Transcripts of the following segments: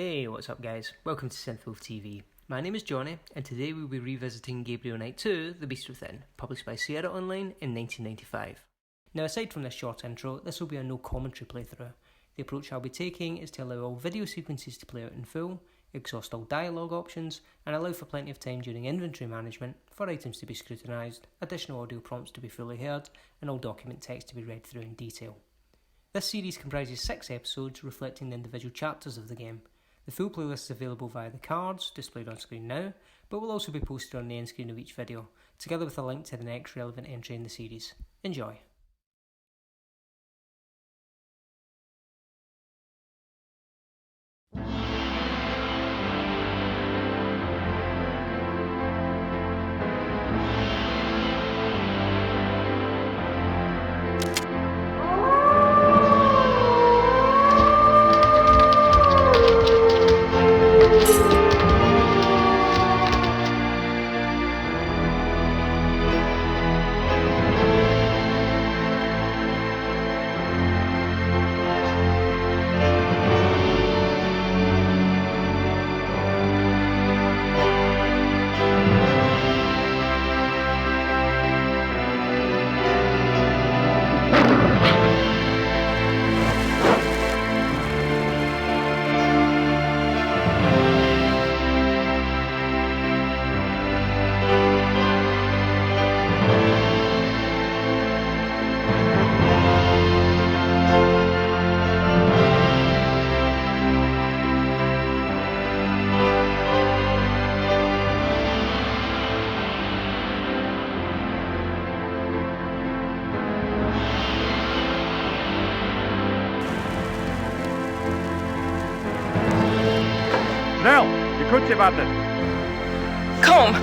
Hey, what's up guys? Welcome to Synthwolf TV. My name is Johnny, and today we'll be revisiting Gabriel Knight 2, The Beast Within, published by Sierra Online in 1995. Now aside from this short intro, this will be a no commentary playthrough. The approach I'll be taking is to allow all video sequences to play out in full, exhaust all dialogue options, and allow for plenty of time during inventory management for items to be scrutinised, additional audio prompts to be fully heard, and all document text to be read through in detail. This series comprises 6 episodes reflecting the individual chapters of the game. The full playlist is available via the cards, displayed on screen now, but will also be posted on the end screen of each video, together with a link to the next relevant entry in the series. Enjoy! Snel, je kunt warten. Kom.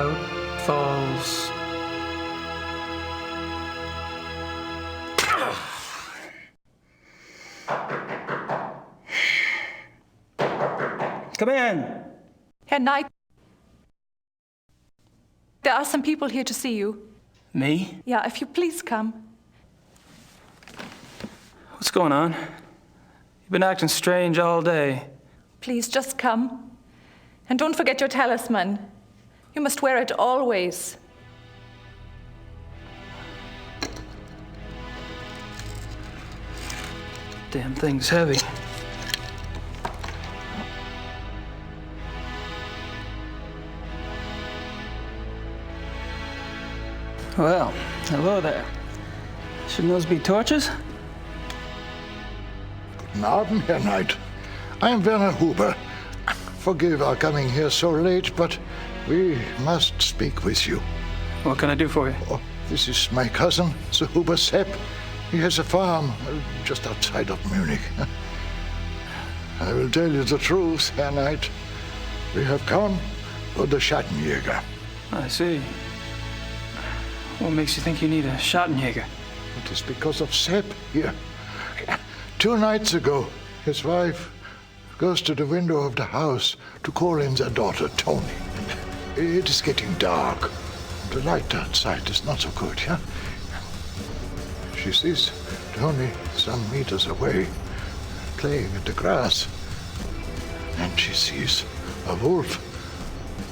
cloud falls. Come in. Herr Knight, there are some people here to see you. Me? Yeah, if you please come. What's going on? You've been acting strange all day. Please just come. And don't forget your talisman. You must wear it always. Damn thing's heavy. Well, hello there. Shouldn't those be torches? Guten Abend, Herr Knight. I am Werner Huber. Forgive our coming here so late, but we must speak with you. What can I do for you? Oh, this is my cousin, Sir Huber Sepp. He has a farm just outside of Munich. I will tell you the truth, Herr Knight. We have come for the Schattenjäger. I see. What makes you think you need a Schattenjäger? It is because of Sepp here. 2 nights ago, his wife goes to the window of the house to call in their daughter, Tony. It is getting dark. The light outside is not so good, yeah? She sees Tony some meters away, playing in the grass. And she sees a wolf.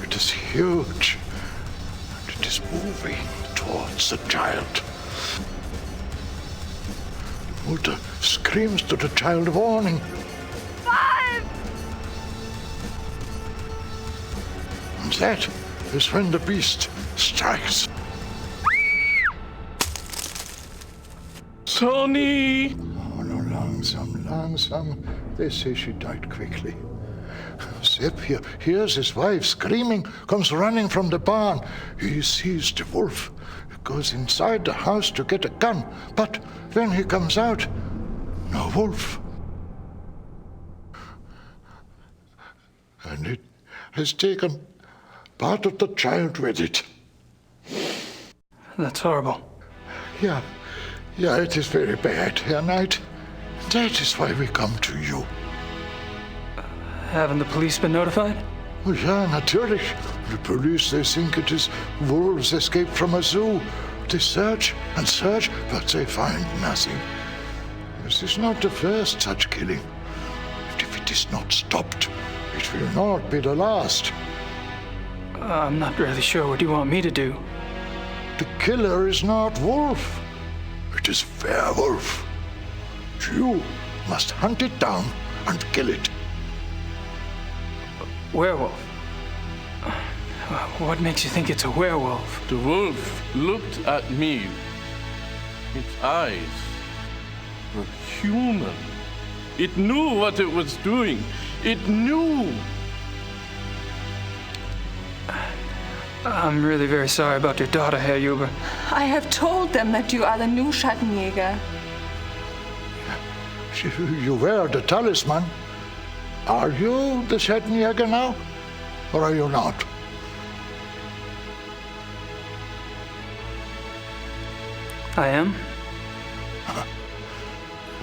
It is huge. And it is moving towards the child. The mother screams to the child, warning. 5! And that is when the beast strikes. Tony! Oh, no, langsam. They say she died quickly. Sepp here hears his wife screaming, comes running from the barn. He sees the wolf. He goes inside the house to get a gun. But when he comes out, no wolf. And it has taken part of the child with it. That's horrible. Yeah, it is very bad, Herr Knight. That is why we come to you. Haven't the police been notified? Oh, ja, natürlich. The police, they think it is wolves escaped from a zoo. They search and search, but they find nothing. This is not the first such killing. And if it is not stopped, it will not be the last. I'm not really sure what you want me to do. The killer is not wolf. It is werewolf. You must hunt it down and kill it. Werewolf? What makes you think it's a werewolf? The wolf looked at me. Its eyes were human. It knew what it was doing. It knew. I'm really very sorry about your daughter, Herr Huber. I have told them that you are the new Schattenjäger. You wear the talisman. Are you the Schattenjäger now? Or are you not? I am?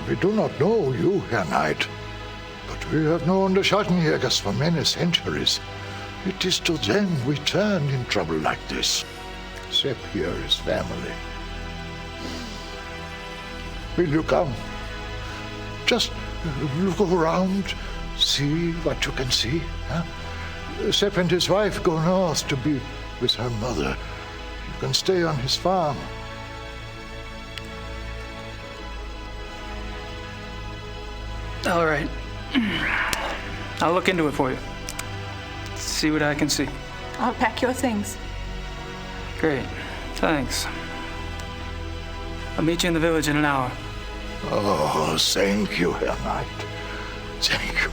We do not know you, Herr Knight. But we have known the Schattenjägers for many centuries. It is to them we turn in trouble like this. Sepp here is family. Will you come? Just look around, see what you can see. Huh? Sepp and his wife go north to be with her mother. You can stay on his farm. All right. I'll look into it for you. See what I can see. I'll pack your things. Great. Thanks. I'll meet you in the village in an hour. Oh, thank you, Herr Knight. Thank you.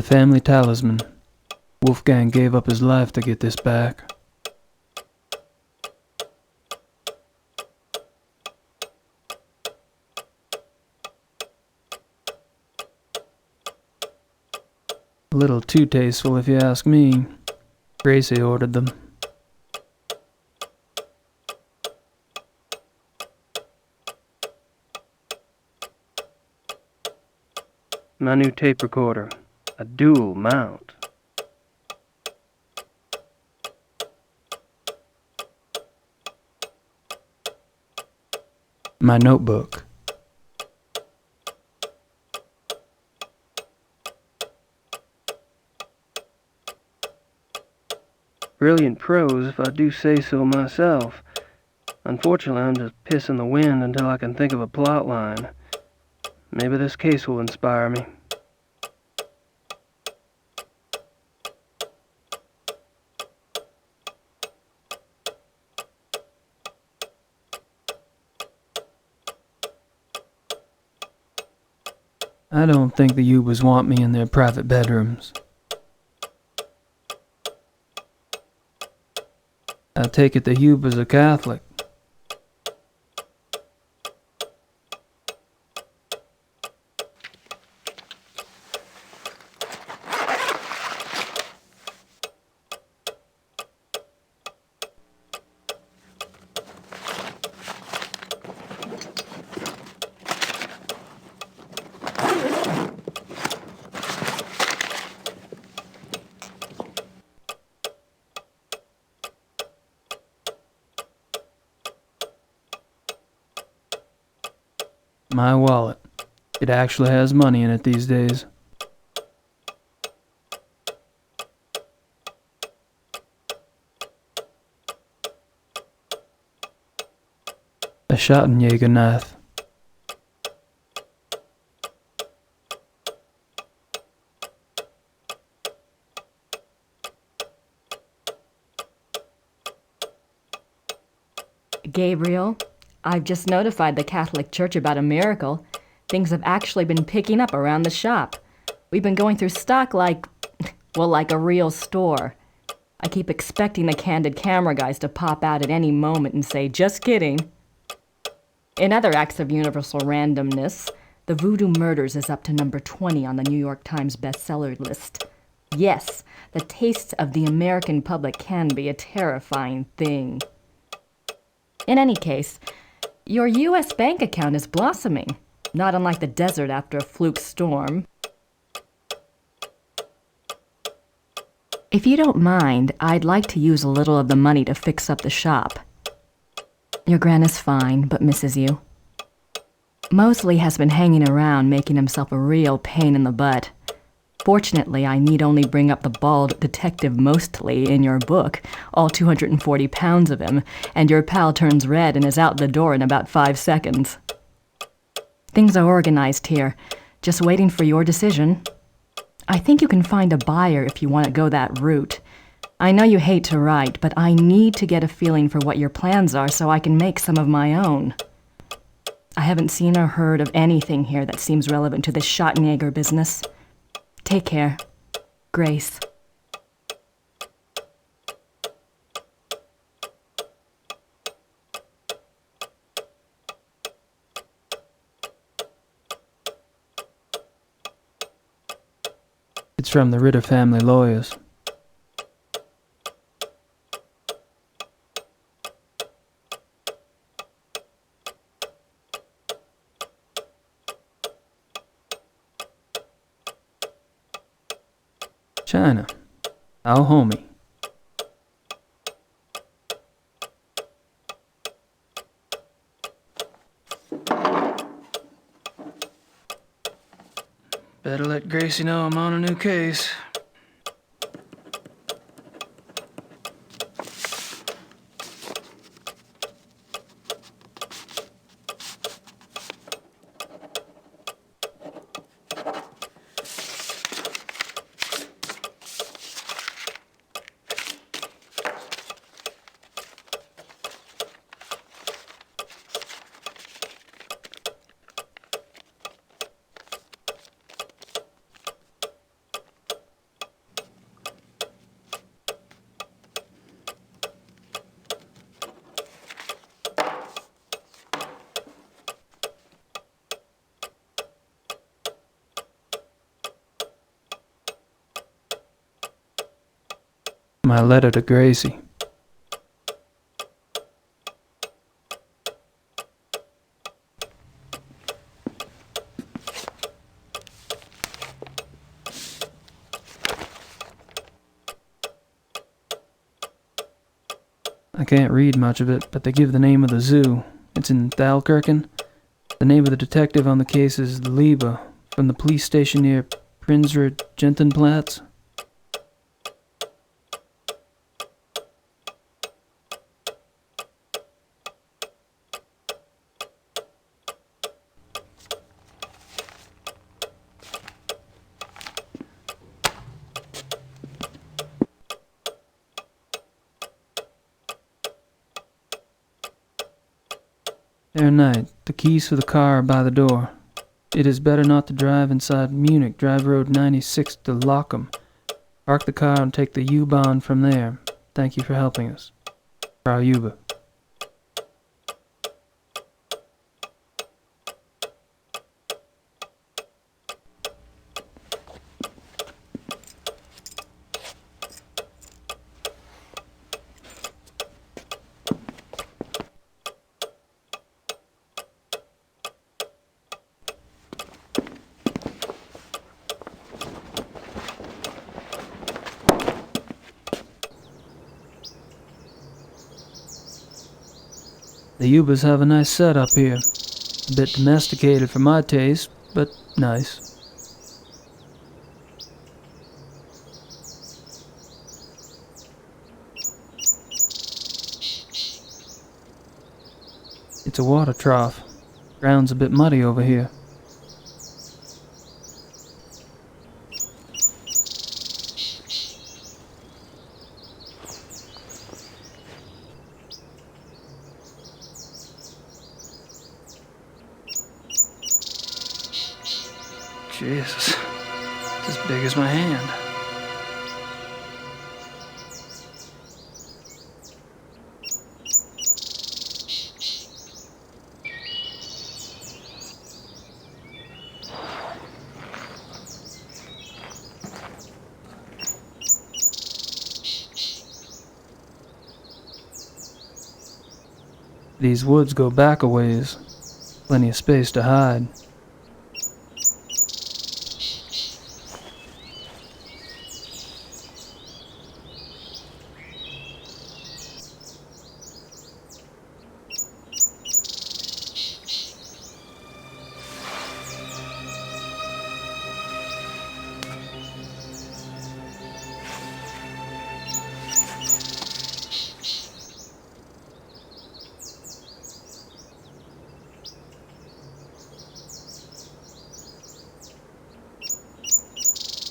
family talisman. Wolfgang gave up his life to get this back. A little too tasteful if you ask me. Gracie ordered them. My new tape recorder, a dual mount. My notebook. Brilliant prose, if I do say so myself. Unfortunately, I'm just pissing the wind until I can think of a plot line. Maybe this case will inspire me. I don't think the Ubers want me in their private bedrooms. I take it the Ubers are Catholic. My wallet. It actually has money in it these days. A Schattenjäger knife. Gabriel, I've just notified the Catholic Church about a miracle. Things have actually been picking up around the shop. We've been going through stock like a real store. I keep expecting the candid camera guys to pop out at any moment and say, just kidding. In other acts of universal randomness, the Voodoo Murders is up to number 20 on the New York Times bestseller list. Yes, the tastes of the American public can be a terrifying thing. In any case, your U.S. bank account is blossoming, not unlike the desert after a fluke storm. If you don't mind, I'd like to use a little of the money to fix up the shop. Your Gran is fine, but misses you. Mosley has been hanging around, making himself a real pain in the butt. Fortunately, I need only bring up the bald detective Mostly in your book, all 240 pounds of him, and your pal turns red and is out the door in about 5 seconds. Things are organized here, just waiting for your decision. I think you can find a buyer if you want to go that route. I know you hate to write, but I need to get a feeling for what your plans are so I can make some of my own. I haven't seen or heard of anything here that seems relevant to this Schattenjäger business. Take care. Grace. It's from the Ritter family lawyers. China. Our homie. Better let Gracie know I'm on a new case. My letter to Gracie. I can't read much of it, but they give the name of the zoo. It's in Thalkirchen. The name of the detective on the case is Liebe, from the police station near Prinzre Gentenplatz. Herr Knight, the keys for the car are by the door. It is better not to drive inside Munich. Drive Road 96 to Lochem. Park the car and take the U-Bahn from there. Thank you for helping us. Frau Huber. The Ubers have a nice setup here. A bit domesticated for my taste, but nice. It's a water trough. Ground's a bit muddy over here. Jesus, it's as big as my hand. These woods go back a ways. Plenty of space to hide.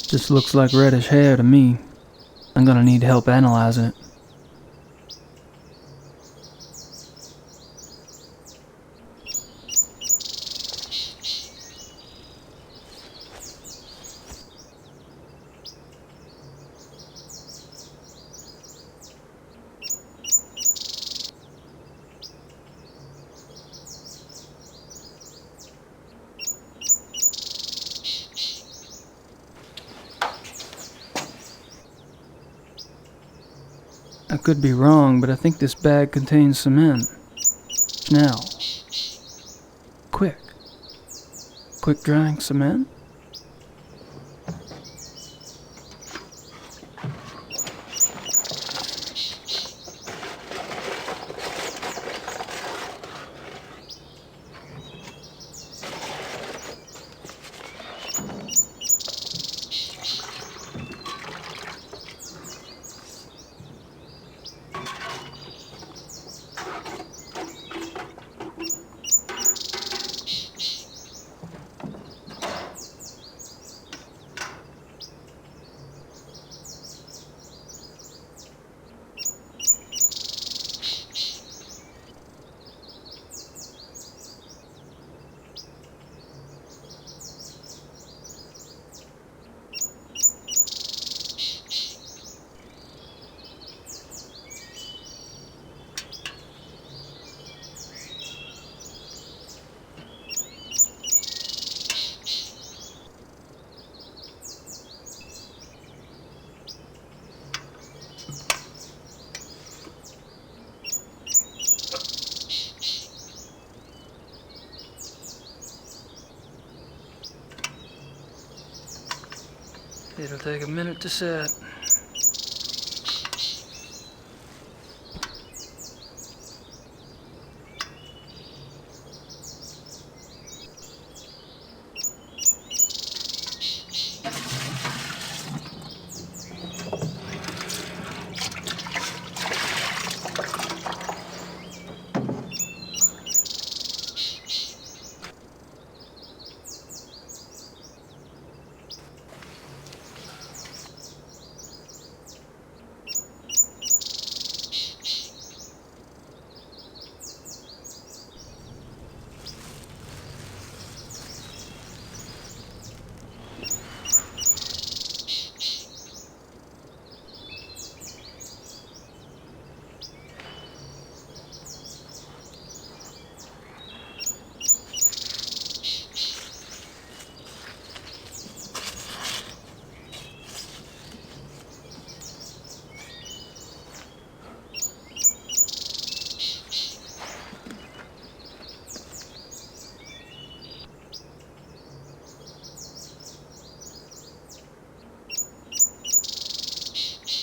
Just looks like reddish hair to me. I'm gonna need help analyzing it. I could be wrong, but I think this bag contains cement. Now. Quick. Quick drying cement? It'll take a minute to set.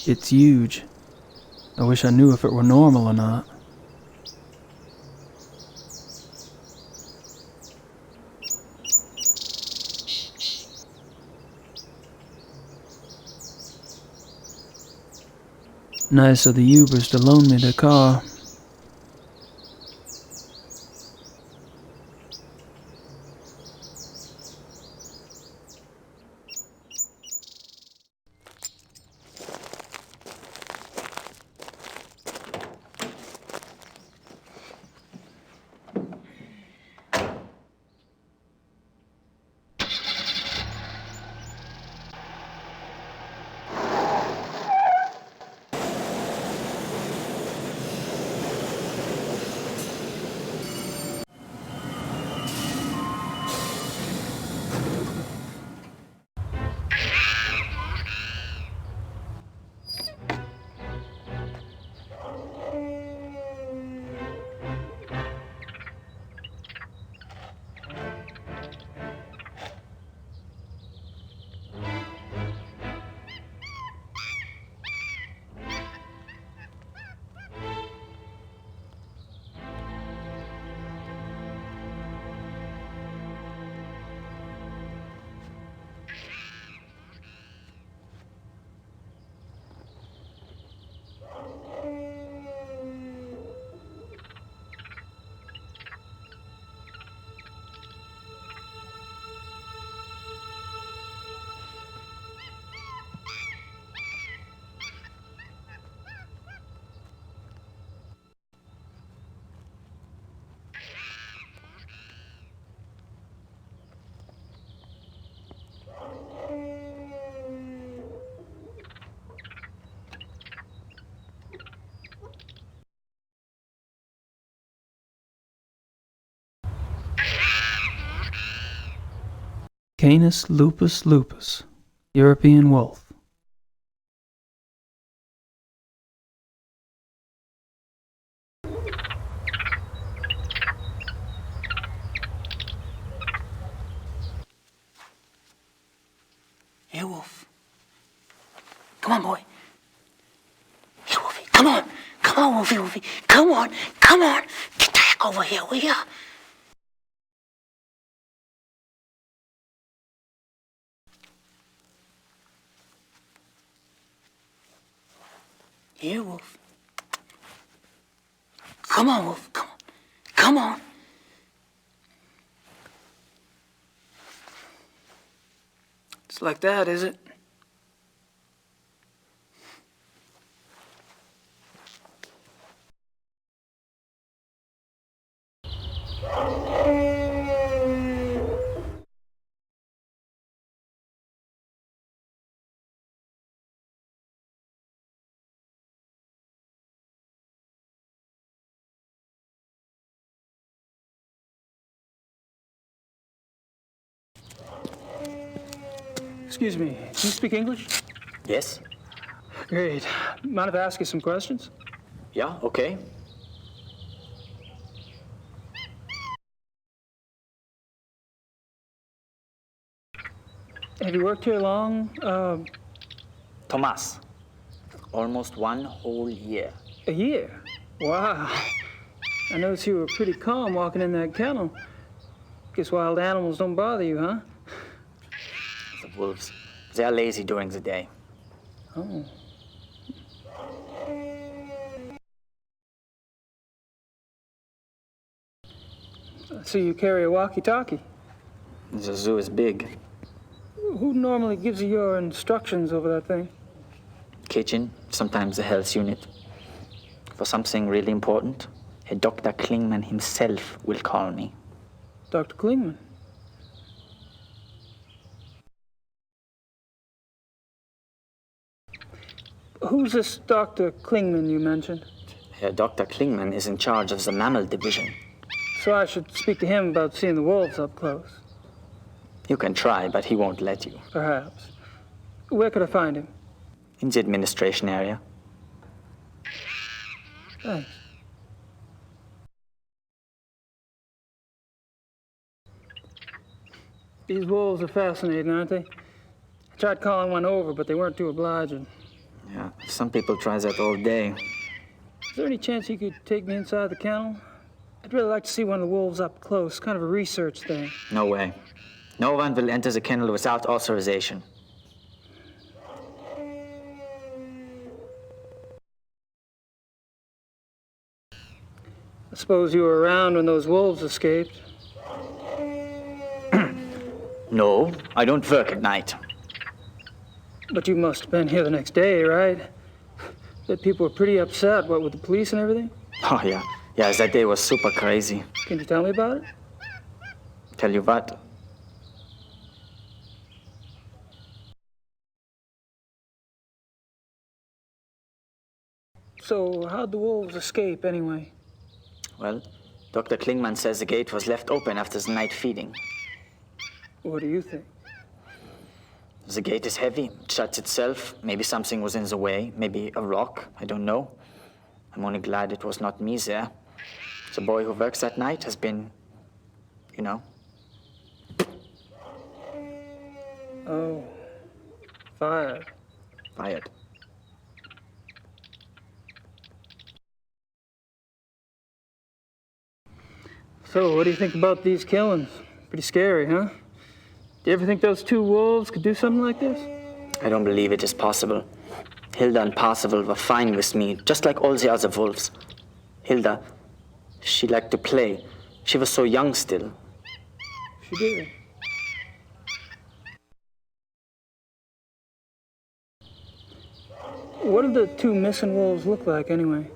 It's huge. I wish I knew if it were normal or not. Nice of the Ubers to loan me their car. Canis lupus lupus, European wolf. Here, Wolf. Come on, boy. Here, Wolfie. Come on. Come on, Wolfie, Wolfie. Come on. Come on. Get the heck over here, will ya? Here, Wolf. Come on, Wolf. Come on. Come on. It's like that, is it? Excuse me, do you speak English? Yes. Great. Mind if I ask you some questions? Yeah, okay. Have you worked here long? Thomas. Almost 1 whole year. A year? Wow. I noticed you were pretty calm walking in that kennel. Guess wild animals don't bother you, huh? The wolves. They are lazy during the day. Oh. So you carry a walkie-talkie? The zoo is big. Who normally gives you your instructions over that thing? Kitchen, sometimes the health unit. For something really important, a Dr. Klingman himself will call me. Dr. Klingman? Who's this Dr. Klingman you mentioned? Dr. Klingman is in charge of the mammal division. So I should speak to him about seeing the wolves up close. You can try, but he won't let you. Perhaps. Where could I find him? In the administration area. Thanks. These wolves are fascinating, aren't they? I tried calling one over, but they weren't too obliging. Yeah, some people try that all day. Is there any chance you could take me inside the kennel? I'd really like to see one of the wolves up close, kind of a research thing. No way. No one will enter the kennel without authorization. I suppose you were around when those wolves escaped. No, I don't work at night. But you must have been here the next day, right? That people were pretty upset, what, with the police and everything? Oh, yeah. Yeah, that day was super crazy. Can you tell me about it? Tell you what? So, how'd the wolves escape, anyway? Well, Dr. Klingman says the gate was left open after the night feeding. What do you think? The gate is heavy. It shuts itself. Maybe something was in the way. Maybe a rock. I don't know. I'm only glad it was not me there. The boy who works that night has been, you know. Oh. Fired. Fired. So, what do you think about these killings? Pretty scary, huh? Do you ever think those two wolves could do something like this? I don't believe it is possible. Hilda and Parzival were fine with me, just like all the other wolves. Hilda, she liked to play. She was so young still. She did. What did the two missing wolves look like, anyway?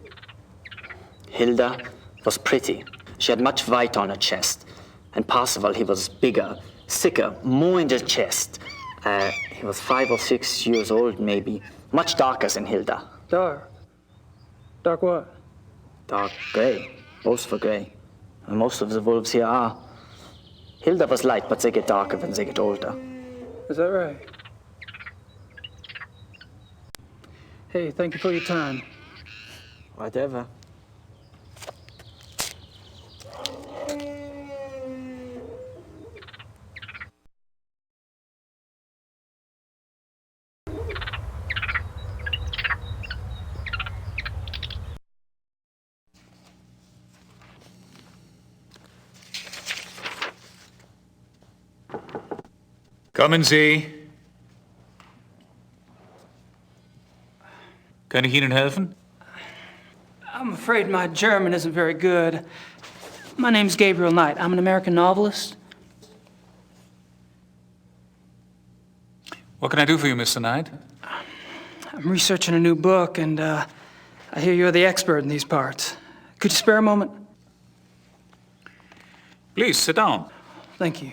Hilda was pretty. She had much white on her chest. And Parzival, he was bigger, thicker, more in the chest. He was 5 or 6 years old, maybe. Much darker than Hilda. Dark? Dark what? Dark gray. Both were gray. And most of the wolves here are. Hilda was light, but they get darker when they get older. Is that right? Hey, thank you for your time. Whatever. Kommen Sie. Kann ich Ihnen helfen? I'm afraid my German isn't very good. My name's Gabriel Knight. I'm an American novelist. What can I do for you, Mr. Knight? I'm researching a new book, and I hear you're the expert in these parts. Could you spare a moment? Please, sit down. Thank you.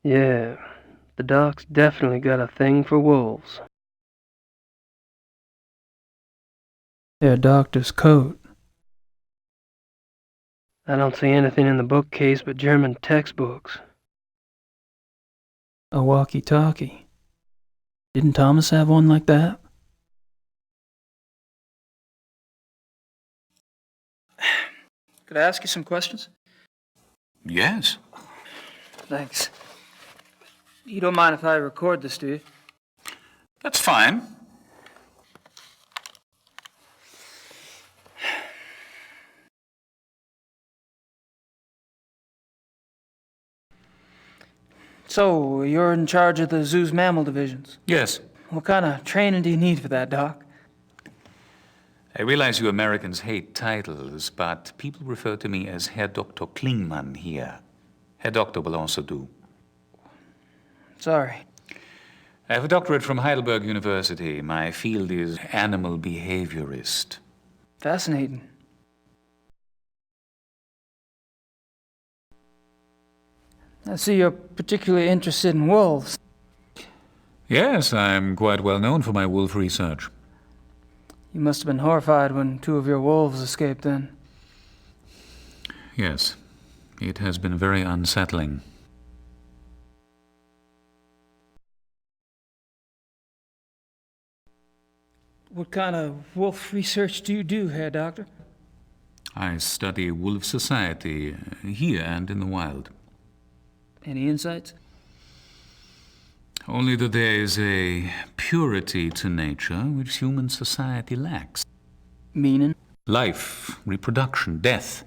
Yeah, the doc's definitely got a thing for wolves. Their doctor's coat. I don't see anything in the bookcase but German textbooks. A walkie-talkie. Didn't Thomas have one like that? Could I ask you some questions? Yes. Thanks. You don't mind if I record this, do you? That's fine. So, you're in charge of the zoo's mammal divisions? Yes. What kind of training do you need for that, Doc? I realize you Americans hate titles, but people refer to me as Herr Dr. Klingmann here. Herr Doctor will also do. Sorry. I have a doctorate from Heidelberg University. My field is animal behaviorist. Fascinating. I see you're particularly interested in wolves. Yes, I'm quite well known for my wolf research. You must have been horrified when 2 of your wolves escaped then. Yes, it has been very unsettling. What kind of wolf research do you do, Herr Doctor? I study wolf society here and in the wild. Any insights? Only that there is a purity to nature which human society lacks. Meaning? Life, reproduction, death.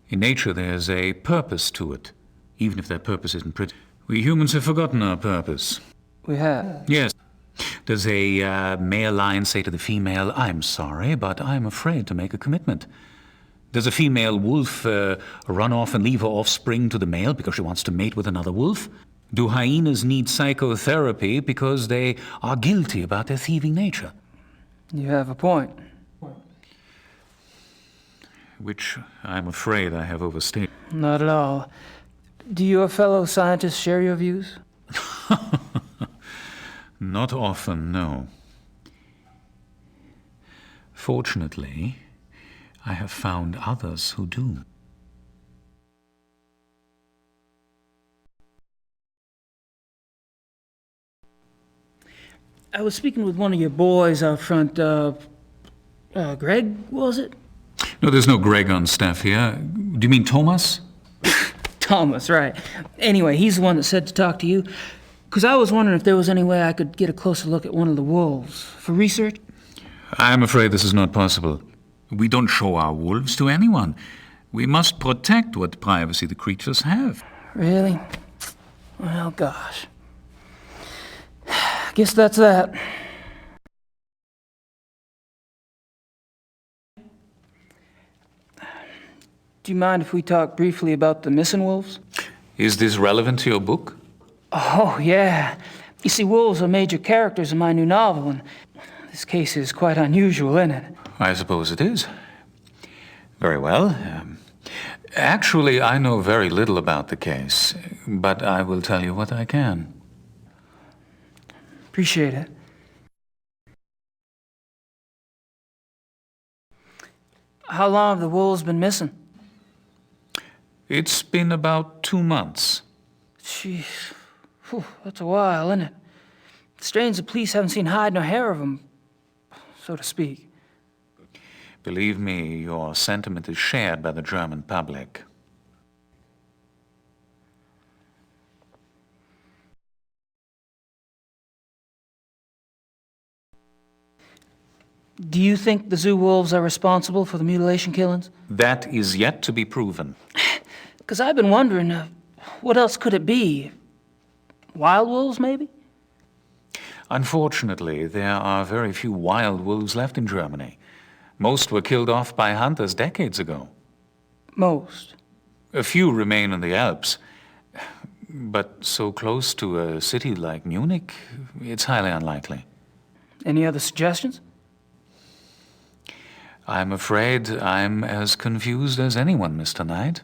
In nature there's a purpose to it, even if that purpose isn't pretty. We humans have forgotten our purpose. We have. Yes. Does a male lion say to the female, "I'm sorry, but I'm afraid to make a commitment"? Does a female wolf run off and leave her offspring to the male because she wants to mate with another wolf? Do hyenas need psychotherapy because they are guilty about their thieving nature? You have a point. Which I'm afraid I have overstated. Not at all. Do your fellow scientists share your views? Not often, no. Fortunately, I have found others who do. I was speaking with one of your boys out front, Greg, was it? No, there's no Greg on staff here. Do you mean Thomas? Thomas, right. Anyway, he's the one that said to talk to you. Because I was wondering if there was any way I could get a closer look at one of the wolves for research. I'm afraid this is not possible. We don't show our wolves to anyone. We must protect what privacy the creatures have. Really? Well, gosh. I guess that's that. Do you mind if we talk briefly about the missing wolves? Is this relevant to your book? Oh, yeah. You see, wolves are major characters in my new novel, and this case is quite unusual, isn't it? I suppose it is. Very well. Actually, I know very little about the case, but I will tell you what I can. Appreciate it. How long have the wolves been missing? It's been about 2 months. Jeez. Whew, that's a while, isn't it? Strange the police haven't seen hide nor hair of them, so to speak. Believe me, your sentiment is shared by the German public. Do you think the zoo wolves are responsible for the mutilation killings? That is yet to be proven. Because I've been wondering, what else could it be? Wild wolves, maybe? Unfortunately, there are very few wild wolves left in Germany. Most were killed off by hunters decades ago. Most? A few remain in the Alps. But so close to a city like Munich, it's highly unlikely. Any other suggestions? I'm afraid I'm as confused as anyone, Mr. Knight.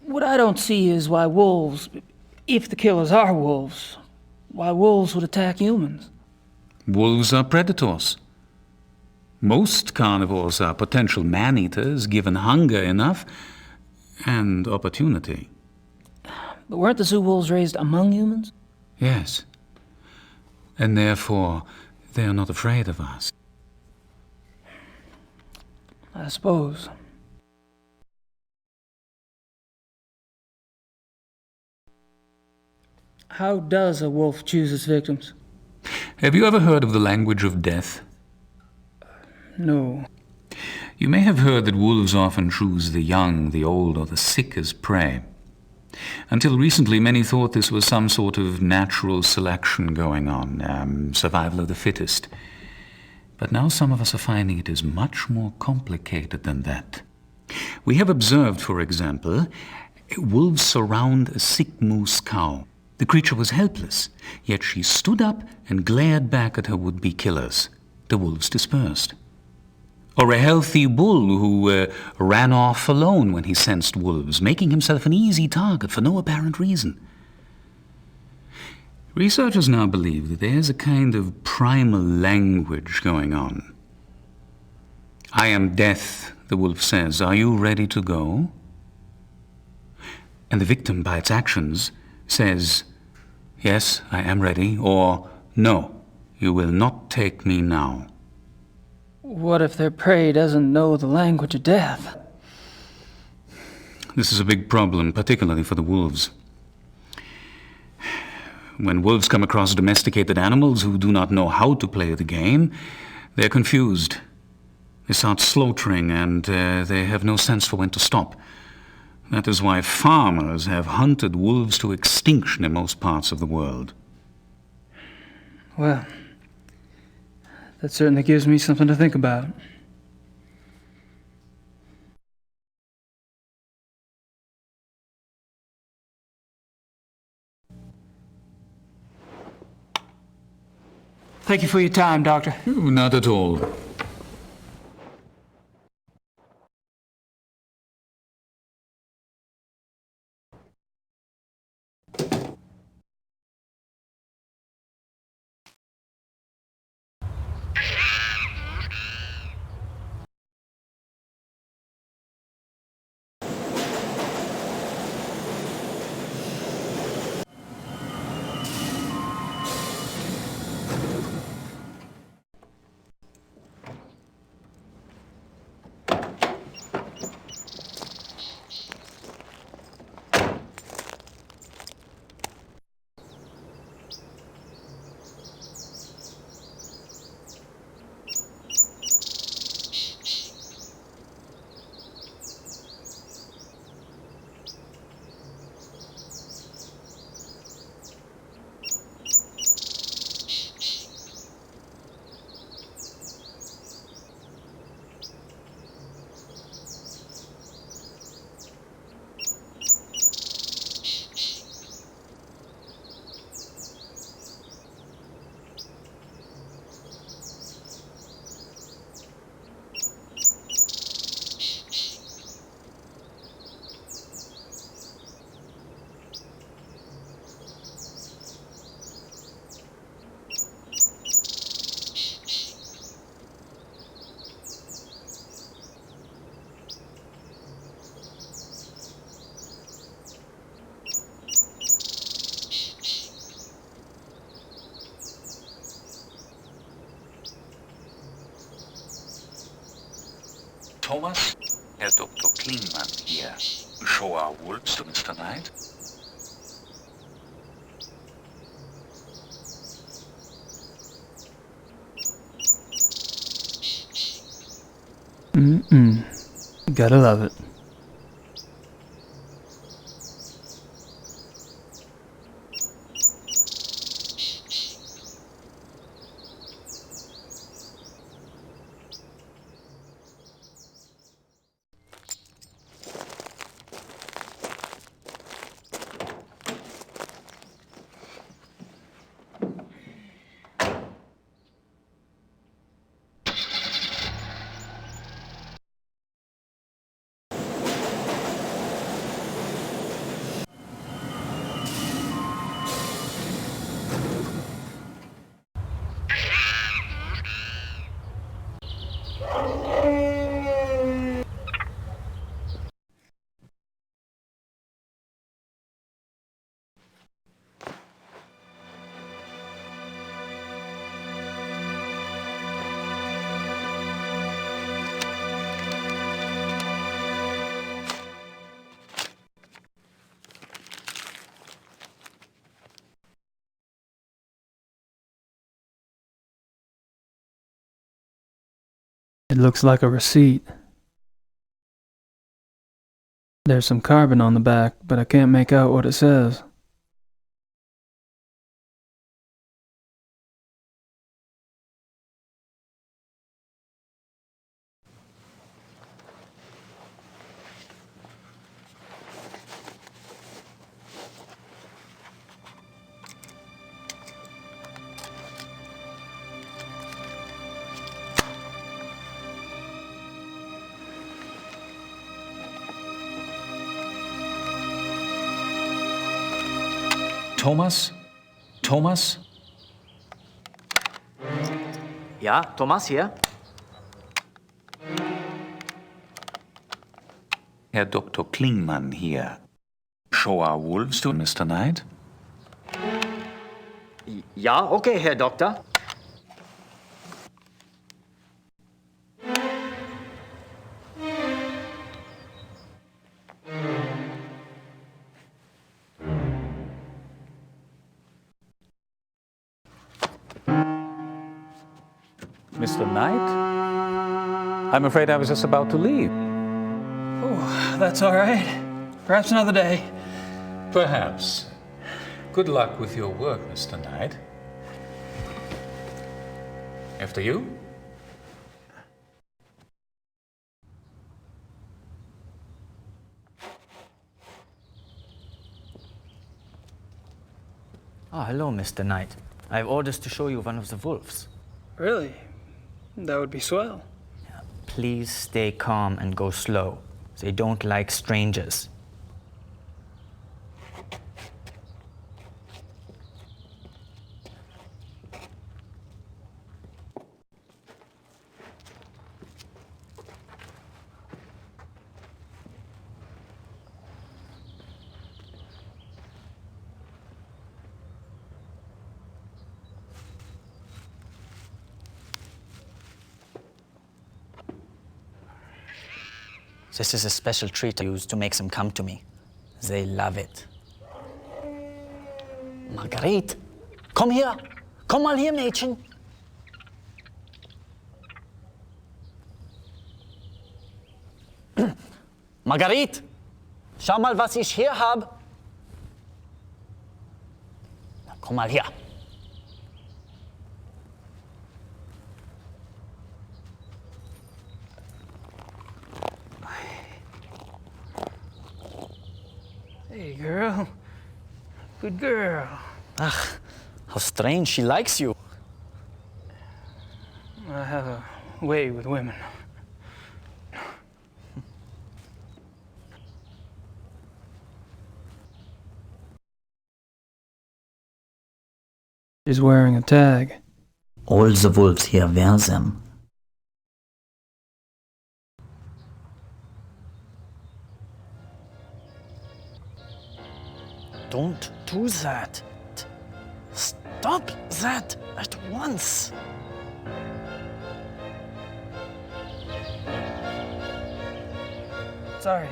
What I don't see is why wolves, if the killers are wolves, why wolves would attack humans. Wolves are predators. Most carnivores are potential man-eaters given hunger enough and opportunity. But weren't the zoo wolves raised among humans? Yes. and therefore they are not afraid of us. I suppose. How does a wolf choose its victims? Have you ever heard of the language of death? No. You may have heard that wolves often choose the young, the old, or the sick as prey. Until recently, many thought this was some sort of natural selection going on, survival of the fittest. But now some of us are finding it is much more complicated than that. We have observed, for example, wolves surround a sick moose cow. The creature was helpless, yet she stood up and glared back at her would-be killers. The wolves dispersed. Or a healthy bull who ran off alone when he sensed wolves, making himself an easy target for no apparent reason. Researchers now believe that there's a kind of primal language going on. "I am death," the wolf says. "Are you ready to go?" And the victim, by its actions, says, "Yes, I am ready," or "No, you will not take me now." What if their prey doesn't know the language of death? This is a big problem, particularly for the wolves. When wolves come across domesticated animals who do not know how to play the game, they're confused. They start slaughtering, and they have no sense for when to stop. That is why farmers have hunted wolves to extinction in most parts of the world. Well, that certainly gives me something to think about. Thank you for your time, Doctor. Not at all. Thomas, Herr Dr. Klingmann here. Show our wolves to Mr. Knight. Gotta love it. It looks like a receipt. There's some carbon on the back, but I can't make out what it says. Thomas? Thomas? Ja, Thomas hier. Herr Dr. Klingmann hier. Show our wolves to Mr. Knight? Ja, okay, Herr Doktor. Mr. Knight? I'm afraid I was just about to leave. Oh, that's all right. Perhaps another day. Perhaps. Good luck with your work, Mr. Knight. After you? Ah, hello, Mr. Knight. I have orders to show you one of the wolves. Really? That would be swell. Please stay calm and go slow. They don't like strangers. This is a special treat I use to make them come to me. They love it. Marguerite, komm hier! Komm mal hier, Mädchen! Marguerite, schau mal, was ich hier habe. Komm mal her. Hey, girl. Good girl. Ach, how strange, she likes you. I have a way with women. She's wearing a tag. All the wolves here wear them. Don't do that. Stop that at once. Sorry.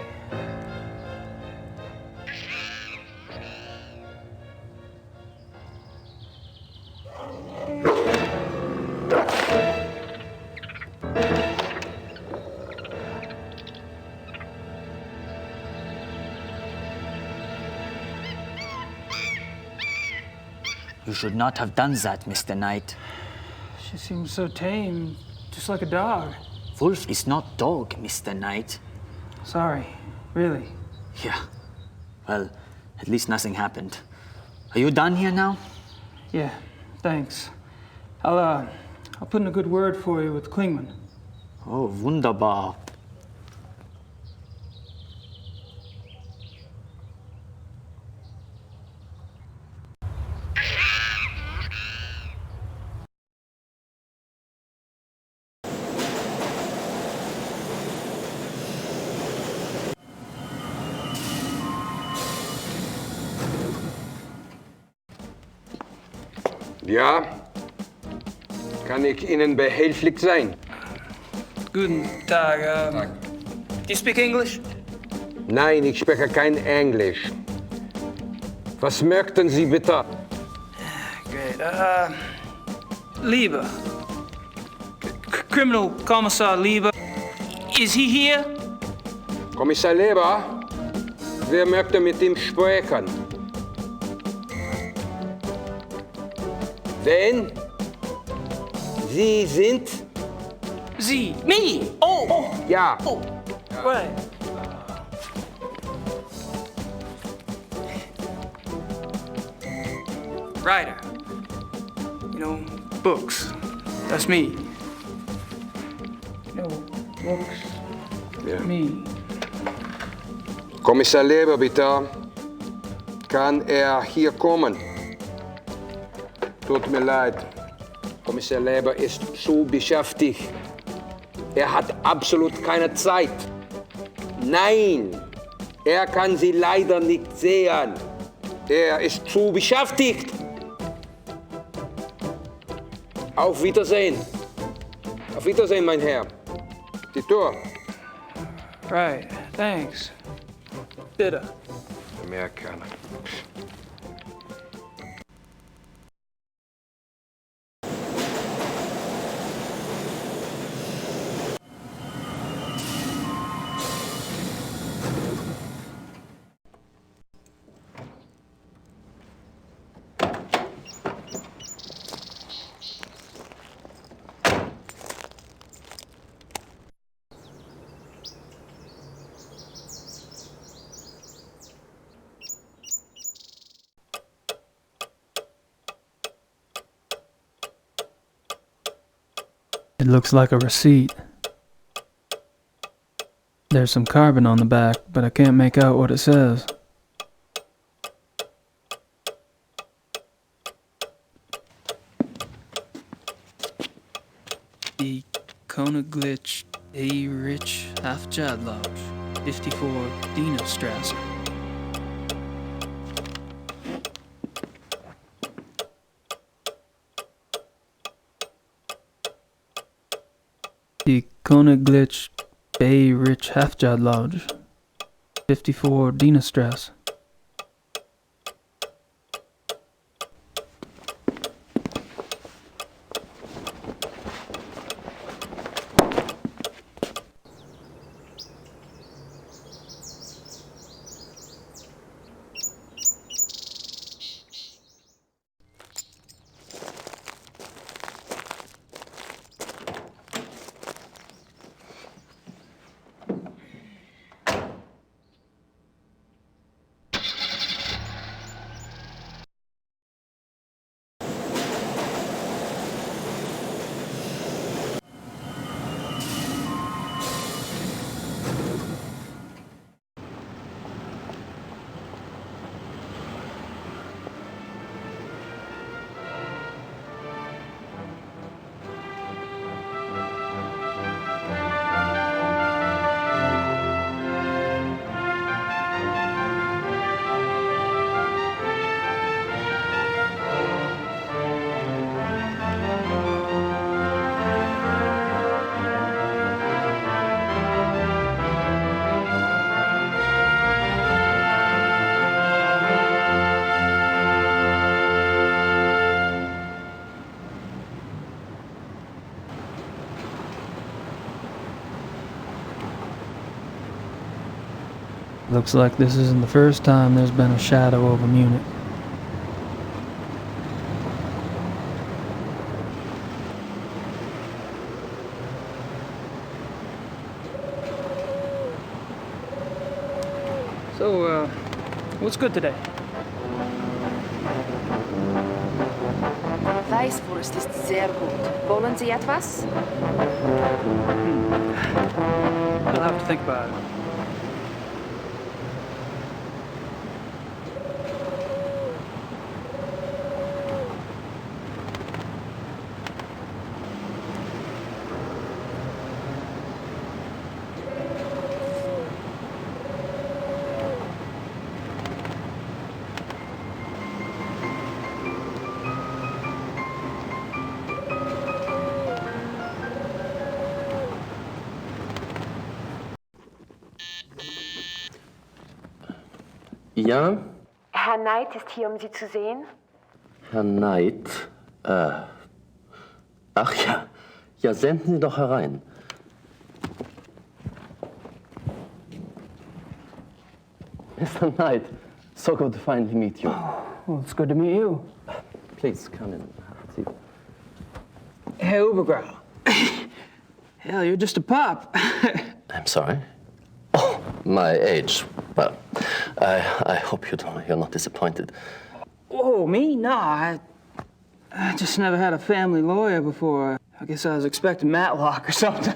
You should not have done that, Mr. Knight. She seems so tame, just like a dog. Wolf is not dog, Mr. Knight. Sorry, really. Yeah. Well, at least nothing happened. Are you done here now? Yeah, thanks. I'll put in a good word for you with Klingman. Oh, wunderbar. Ja, kann ich Ihnen behilflich sein? Guten Tag. Do you speak English? Nein, ich spreche kein Englisch. Was möchten Sie bitte? Great. Liebe. Criminal Kommissar Lieber. Is he here? Kommissar Leber, wer möchte mit ihm sprechen? Wen? Sie sind? Sie. Me. Oh. Ja. Oh. Right. Writer. You know, books. That's me. You know, books. Ja. Me. Kommissar Leber, bitte. Kann er hier kommen? Tut mir leid. Kommissar Leber ist zu beschäftigt. Er hat absolut keine Zeit. Nein, er kann Sie leider nicht sehen. Er ist zu beschäftigt. Auf Wiedersehen. Auf Wiedersehen, mein Herr. Die Tür. Right. Thanks. Bitte. Amerikaner. It looks like a receipt. There's some carbon on the back, but I can't make out what it says. The Koenigsegg A. Rich Half-Jad Lodge, 54 Dienerstrasse. Die Königlich Bay Rich Half-Jad Lodge, 54 Dienerstrasse. Looks like this isn't the first time there's been a shadow over Munich. So, what's good today? Weißwurst ist sehr gut. Wollen Sie etwas? I'll have to think about it. Ja? Herr Knight ist hier, um Sie zu sehen. Herr Knight? Ach ja. Ja, senden Sie doch herein. Mr. Knight, so good to finally meet you. Well, it's good to meet you. Please, come in. Have a seat. Hey, Ubergrau. Hell, you're just a pup. I'm sorry? Oh, my age. Well, I hope you're not disappointed. Oh, me? No, I just never had a family lawyer before. I guess I was expecting Matlock or something.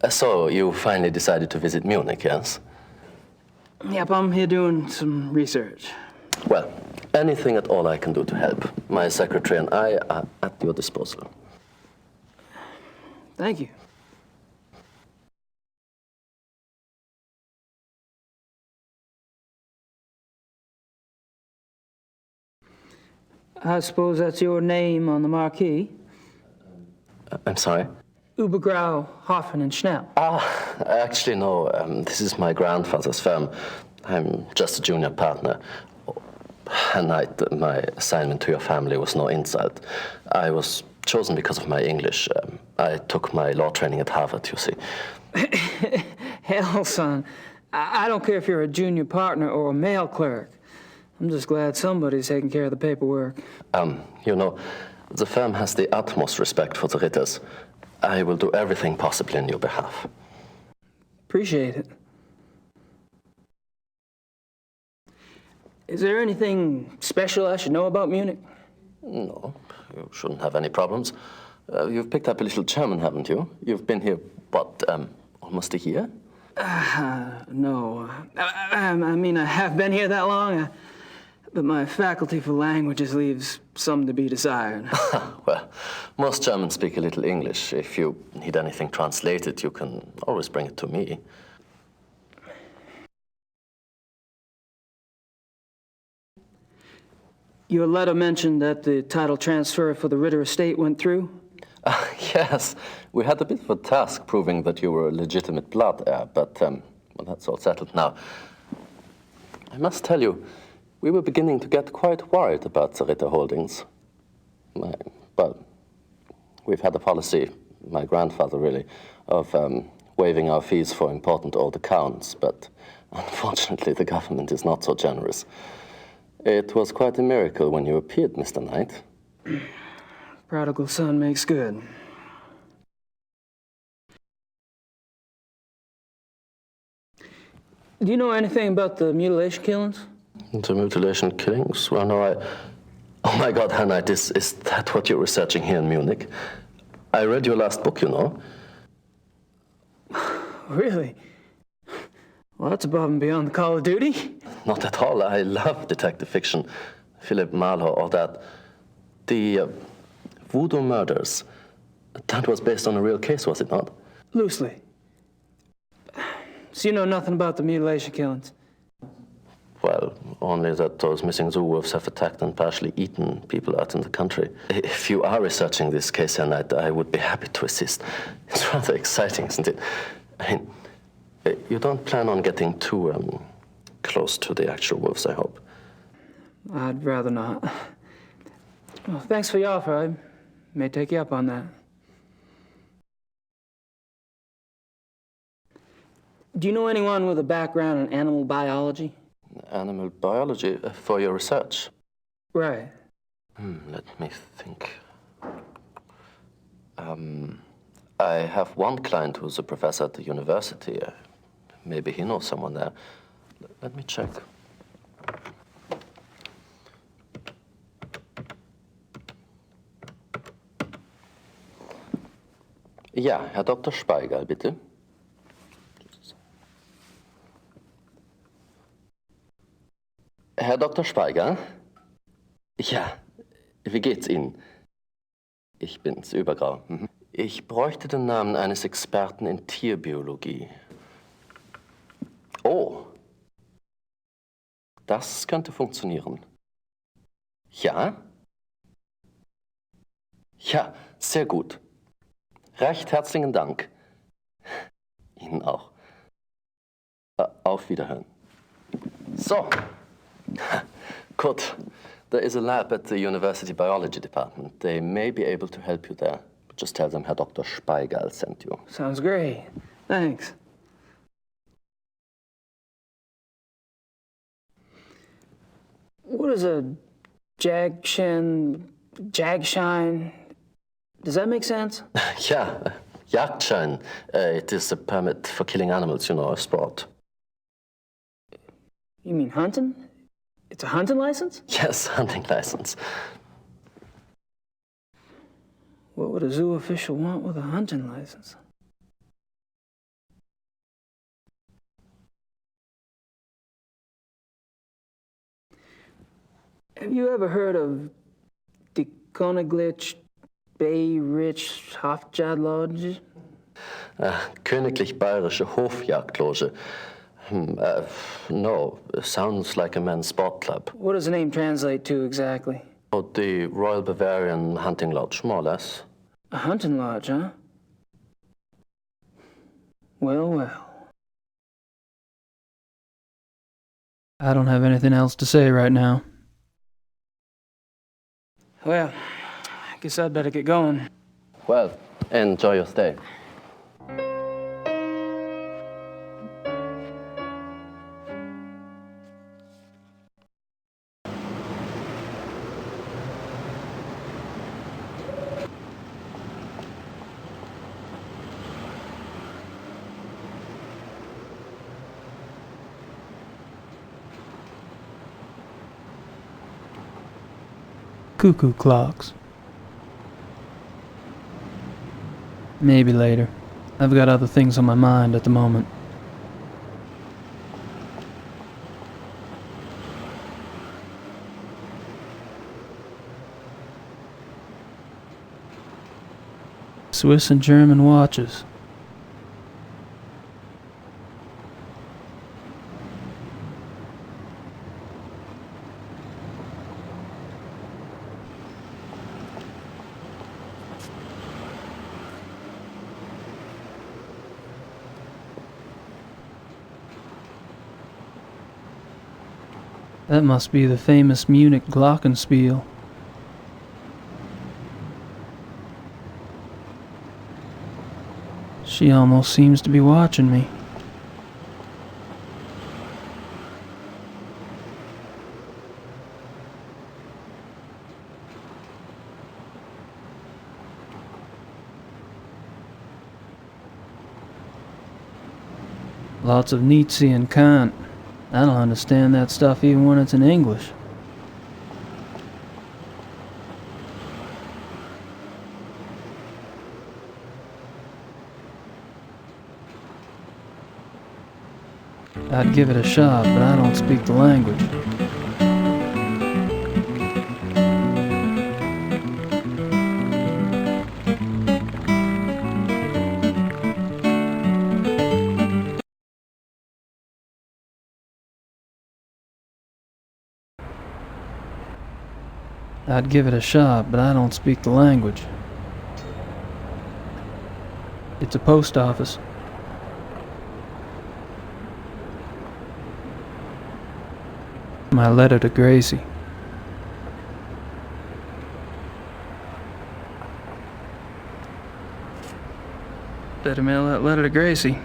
So, you finally decided to visit Munich, yes? Yep, I'm here doing some research. Well, anything at all I can do to help. My secretary and I are at your disposal. Thank you. I suppose that's your name on the marquee? I'm sorry? Ubergrau, Hoffen and Schnell. Actually, no. This is my grandfather's firm. I'm just a junior partner. Herr Knight, my assignment to your family was no insult. I was chosen because of my English. I took my law training at Harvard, you see. Hell, son. I don't care if you're a junior partner or a mail clerk. I'm just glad somebody's taking care of the paperwork. You know, the firm has the utmost respect for the Ritters. I will do everything possible in your behalf. Appreciate it. Is there anything special I should know about Munich? No, you shouldn't have any problems. You've picked up a little German, haven't you? You've been here, what, almost a year? No. I mean, I have been here that long, but my faculty for languages leaves some to be desired. Well, most Germans speak a little English. If you need anything translated, you can always bring it to me. Your letter mentioned that the title transfer for the Ritter estate went through? Yes, we had a bit of a task proving that you were a legitimate blood heir, but well, that's all settled now. I must tell you, we were beginning to get quite worried about the Ritter holdings. But we've had a policy, my grandfather really, of waiving our fees for important old accounts, but unfortunately the government is not so generous. It was quite a miracle when you appeared, Mr. Knight. Prodigal son makes good. Do you know anything about the mutilation killings? The mutilation killings? Well, no, Oh my God, Herr Knight, is that what you're researching here in Munich? I read your last book, you know. Really? Well, that's above and beyond the call of duty. Not at all. I love detective fiction. Philip Marlowe, all that. The Voodoo Murders. That was based on a real case, was it not? Loosely. So you know nothing about the mutilation killings? Well, only that those missing zoo wolves have attacked and partially eaten people out in the country. If you are researching this case, Herr Knight, I would be happy to assist. It's rather exciting, isn't it? I mean, you don't plan on getting too close to the actual wolves, I hope. I'd rather not. Well, thanks for your offer. I may take you up on that. Do you know anyone with a background in animal biology? Animal biology for your research? Right. Let me think. I have one client who's a professor at the university. Maybe he knows someone there. Let me check. Ja, Herr Dr. Speigal, bitte. Herr Dr. Speigal? Ja, wie geht's Ihnen? Ich bin's, Übergrau. Ich bräuchte den Namen eines Experten in Tierbiologie. Oh, das könnte funktionieren. Ja? Ja, sehr gut. Recht herzlichen Dank. Ihnen auch. Auf Wiederhören. So. Gut, There is a lab at the university biology department. They may be able to help you there. Just tell them Herr Dr. Speigal sent you. Sounds great. Thanks. What is a jagshine? Does that make sense? Yeah, Jagdschein. It is a permit for killing animals, you know, a sport. You mean hunting? It's a hunting license? Yes, hunting license. What would a zoo official want with a hunting license? Have you ever heard of the Königlich Bayerische Hofjagdloge? Königlich Bayerische Hofjagdloge. No, sounds like a men's sport club. What does the name translate to exactly? Oh, the Royal Bavarian Hunting Lodge, more or less. A hunting lodge, huh? Well, well. I don't have anything else to say right now. Well, I guess I'd better get going. Well, enjoy your stay. Cuckoo clocks. Maybe later. I've got other things on my mind at the moment. Swiss and German watches. That must be the famous Munich glockenspiel. She almost seems to be watching me. Lots of Nietzsche and Kant. I don't understand that stuff even when it's in English. I'd give it a shot, but I don't speak the language. I'd give it a shot, but I don't speak the language. It's a post office. My letter to Gracie. Better mail that letter to Gracie.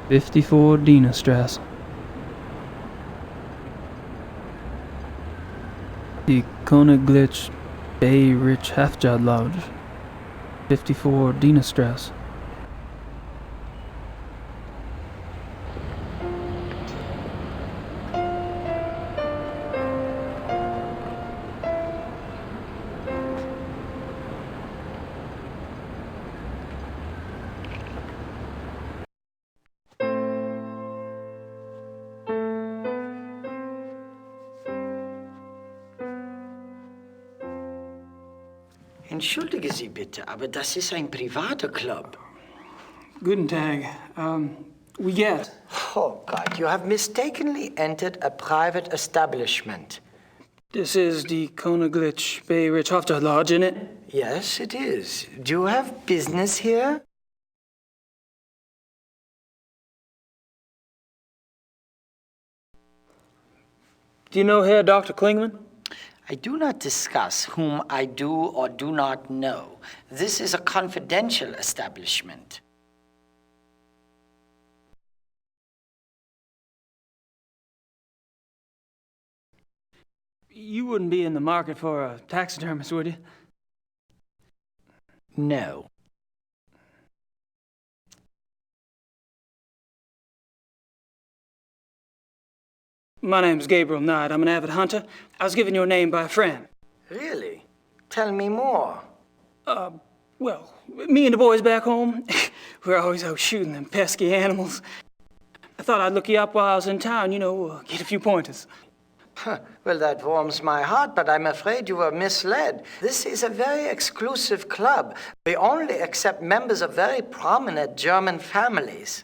'54 Dienerstrasse. Die Königlich Bayerische Hofjagdloge. 54 Dienerstrasse. Entschuldige Sie bitte, aber das ist ein privater Club. Guten Tag. We get. Oh, God, you have mistakenly entered a private establishment. This is the Koeniglitz Bay Richthofer Lodge, isn't it? Yes, it is. Do you have business here? Do you know Herr Dr. Klingman? I do not discuss whom I do or do not know. This is a confidential establishment. You wouldn't be in the market for a taxidermist, would you? No. My name's Gabriel Knight. I'm an avid hunter. I was given your name by a friend. Really? Tell me more. Well, me and the boys back home, we're always out shooting them pesky animals. I thought I'd look you up while I was in town, get a few pointers. Well, that warms my heart, but I'm afraid you were misled. This is a very exclusive club. We only accept members of very prominent German families.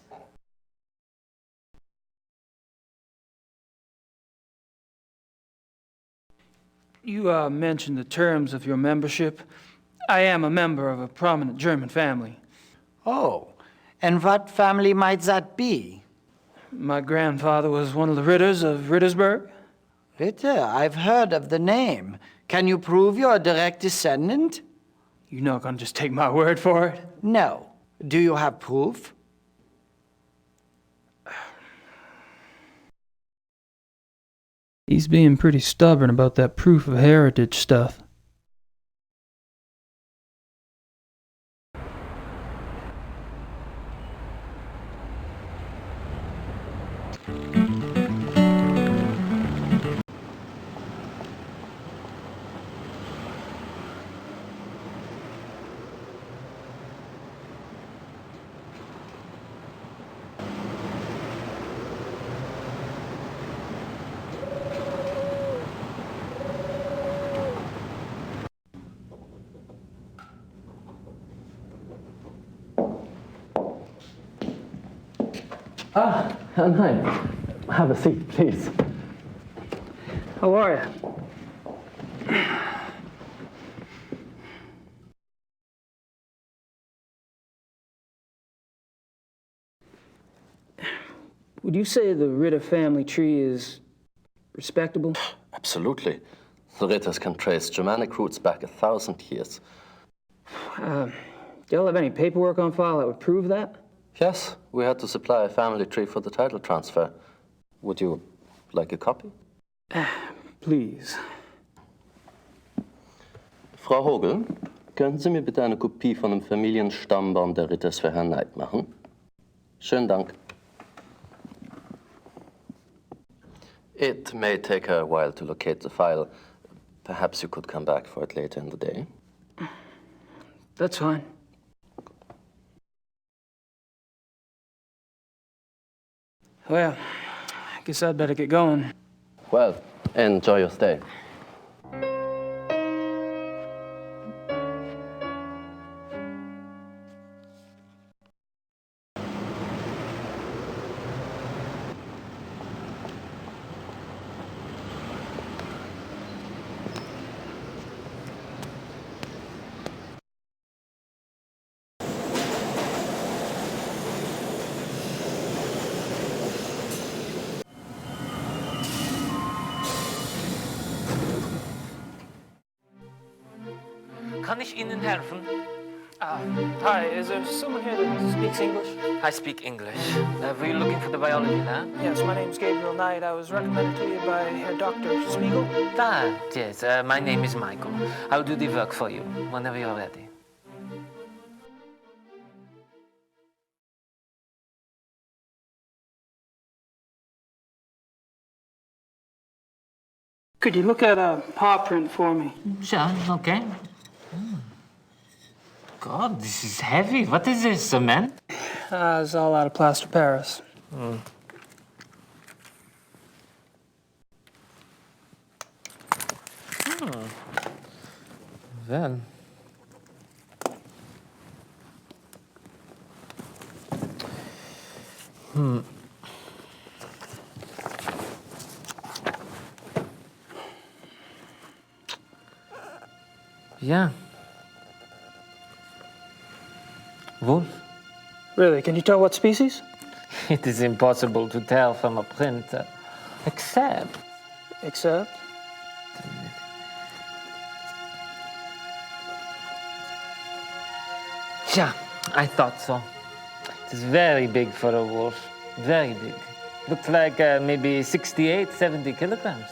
You mentioned the terms of your membership. I am a member of a prominent German family. Oh, and what family might that be? My grandfather was one of the Ritters of Rittersberg. Ritter, I've heard of the name. Can you prove you're a direct descendant? You're not gonna just take my word for it? No. Do you have proof? He's being pretty stubborn about that proof of heritage stuff. Herr Knight, have a seat, please. How are you? Would you say the Ritter family tree is respectable? Absolutely. The Ritters can trace Germanic roots back 1,000 years. Do y'all have any paperwork on file that would prove that? Yes, we had to supply a family tree for the title transfer. Would you like a copy? Please. Frau Hogel, könnten Sie mir bitte eine Kopie von dem Familienstammbaum der Ritters für Herrn Knight machen? Schönen Dank. It may take a while to locate the file. Perhaps you could come back for it later in the day. That's fine. Well, I guess I'd better get going. Well, enjoy your stay. Kann ich Ihnen helfen? Hi, is there someone here that speaks English? I speak English. Were you looking for the biology lab? Yes, my name's Gabriel Knight. I was recommended to you by Herr Dr. Spiegel. Yes, my name is Michael. I'll do the work for you whenever you're ready. Could you look at a paw print for me? Sure, okay. God, this is heavy. What is this, cement? It's all out of plaster Paris. Well, Yeah. Wolf? Really? Can you tell what species? It is impossible to tell from a print, except... Except? Yeah, I thought so. It is very big for a wolf. Very big. Looks like maybe 68, 70 kilograms.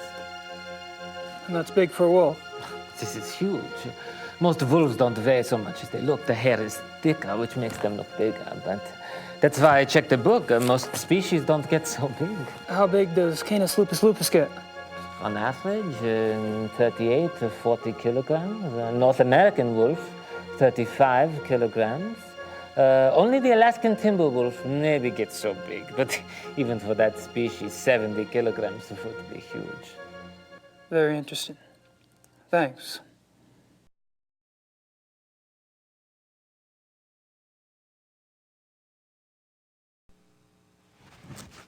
And that's big for a wolf. This is huge. Most wolves don't weigh so much as they look. The hair is thicker, which makes them look bigger. But that's why I checked the book. Most species don't get so big. How big does Canis lupus lupus get? On average, 38 to 40 kilograms. North American wolf, 35 kilograms. Only the Alaskan timber wolf maybe gets so big. But even for that species, 70 kilograms would be huge. Very interesting. Thanks.